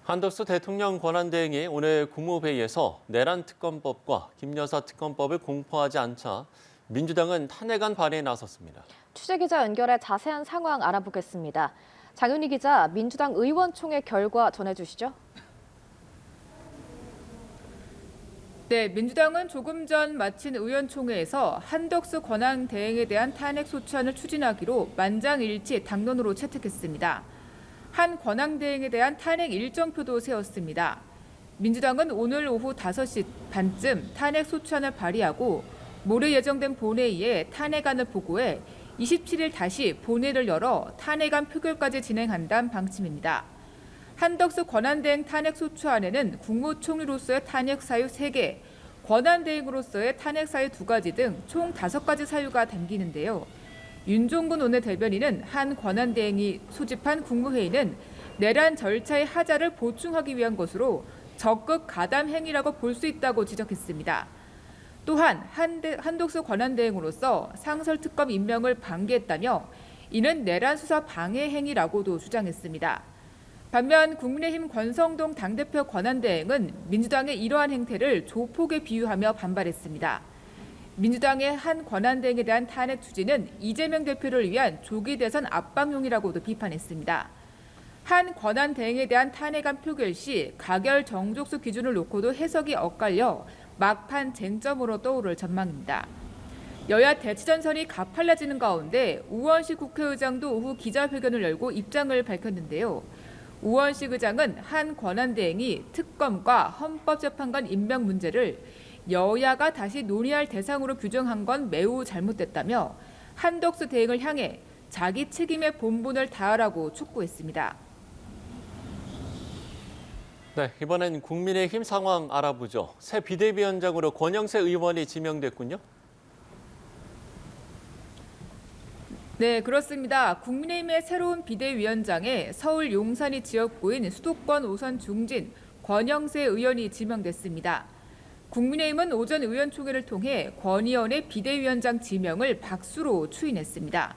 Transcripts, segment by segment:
한덕수 대통령 권한대행이 오늘 국무회의에서 내란 특검법과 김여사 특검법을 공포하지 않자 민주당은 탄핵안 발의에 나섰습니다. 취재기자 연결해 자세한 상황 알아보겠습니다. 장윤희 기자, 민주당 의원총회 결과 전해주시죠. 네, 민주당은 조금 전 마친 의원총회에서 한덕수 권한대행에 대한 탄핵 소추안을 추진하기로 만장일치 당론으로 채택했습니다. 한 권한대행에 대한 탄핵 일정표도 세웠습니다. 민주당은 오늘 오후 5시 반쯤 탄핵 소추안을 발의하고 모레 예정된 본회의에 탄핵안을 보고해 27일 다시 본회의를 열어 탄핵안 표결까지 진행한다는 방침입니다. 한덕수 권한대행 탄핵 소추안에는 국무총리로서의 탄핵 사유 3개, 권한대행으로서의 탄핵 사유 2가지 등 총 5가지 사유가 담기는데요. 윤종근 원내대변인은 한 권한대행이 소집한 국무회의는 내란 절차의 하자를 보충하기 위한 것으로 적극 가담 행위라고 볼 수 있다고 지적했습니다. 또한 한덕수 권한대행으로서 상설특검 임명을 방기했다며 이는 내란 수사 방해 행위라고도 주장했습니다. 반면 국민의힘 권성동 당대표 권한대행은 민주당의 이러한 행태를 조폭에 비유하며 반발했습니다. 민주당의 한 권한대행에 대한 탄핵 추진은 이재명 대표를 위한 조기 대선 압박용이라고도 비판했습니다. 한 권한대행에 대한 탄핵안 표결 시 가결 정족수 기준을 놓고도 해석이 엇갈려 막판 쟁점으로 떠오를 전망입니다. 여야 대치전선이 가팔라지는 가운데 우원식 국회의장도 오후 기자회견을 열고 입장을 밝혔는데요. 우원식 의장은 한 권한대행이 특검과 헌법재판관 임명 문제를 여야가 다시 논의할 대상으로 규정한 건 매우 잘못됐다며 한덕수 대행을 향해 자기 책임의 본분을 다하라고 촉구했습니다. 네, 이번엔 국민의힘 상황 알아보죠. 새 비대위원장으로 권영세 의원이 지명됐군요. 네, 그렇습니다. 국민의힘의 새로운 비대위원장에 서울 용산이 지역구인 수도권 5선 중진 권영세 의원이 지명됐습니다. 국민의힘은 오전 의원총회를 통해 권 의원의 비대위원장 지명을 박수로 추인했습니다.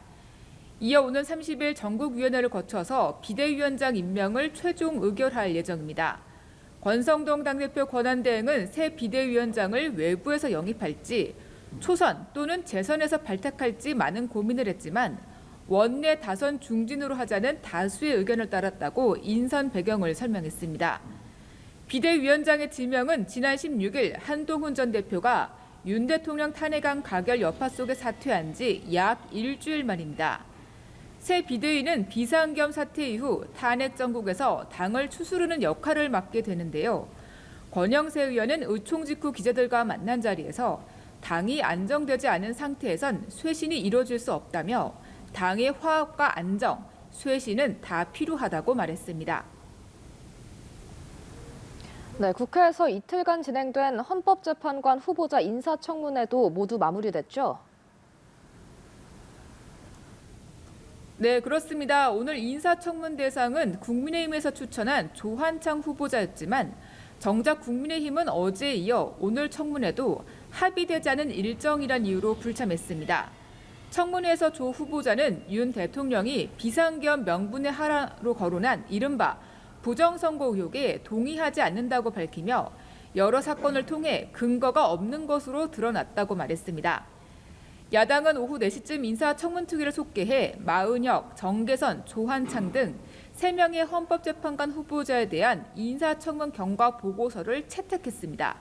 이어 오는 30일 전국위원회를 거쳐서 비대위원장 임명을 최종 의결할 예정입니다. 권성동 당대표 권한대행은 새 비대위원장을 외부에서 영입할지 초선 또는 재선에서 발탁할지 많은 고민을 했지만 원내 다선 중진으로 하자는 다수의 의견을 따랐다고 인선 배경을 설명했습니다. 비대위원장의 지명은 지난 16일 한동훈 전 대표가 윤 대통령 탄핵안 가결 여파 속에 사퇴한 지 약 일주일 만입니다. 새 비대위는 비상겸 사태 이후 탄핵 정국에서 당을 추스르는 역할을 맡게 되는데요. 권영세 의원은 의총 직후 기자들과 만난 자리에서 당이 안정되지 않은 상태에선 쇄신이 이뤄질 수 없다며 당의 화합과 안정, 쇄신은 다 필요하다고 말했습니다. 네, 국회에서 이틀간 진행된 헌법재판관 후보자 인사청문회도 모두 마무리됐죠? 네, 그렇습니다. 오늘 인사청문 대상은 국민의힘에서 추천한 조한창 후보자였지만 정작 국민의힘은 어제에 이어 오늘 청문회도 합의되지 않은 일정이란 이유로 불참했습니다. 청문회에서 조 후보자는 윤 대통령이 비상겸 명분의 하라로 거론한 이른바 부정선거 의혹에 동의하지 않는다고 밝히며 여러 사건을 통해 근거가 없는 것으로 드러났다고 말했습니다. 야당은 오후 4시쯤 인사청문특위를 속개해 마은혁, 정계선, 조한창 등 3명의 헌법재판관 후보자에 대한 인사청문 경과 보고서를 채택했습니다.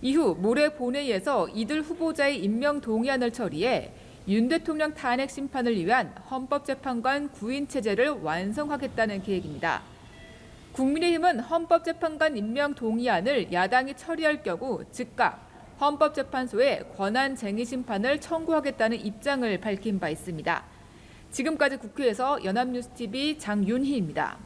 이후 모레 본회의에서 이들 후보자의 임명 동의안을 처리해 윤 대통령 탄핵 심판을 위한 헌법재판관 구인 체제를 완성하겠다는 계획입니다. 국민의힘은 헌법재판관 임명 동의안을 야당이 처리할 경우 즉각 헌법재판소에 권한쟁의 심판을 청구하겠다는 입장을 밝힌 바 있습니다. 지금까지 국회에서 연합뉴스TV 장윤희입니다.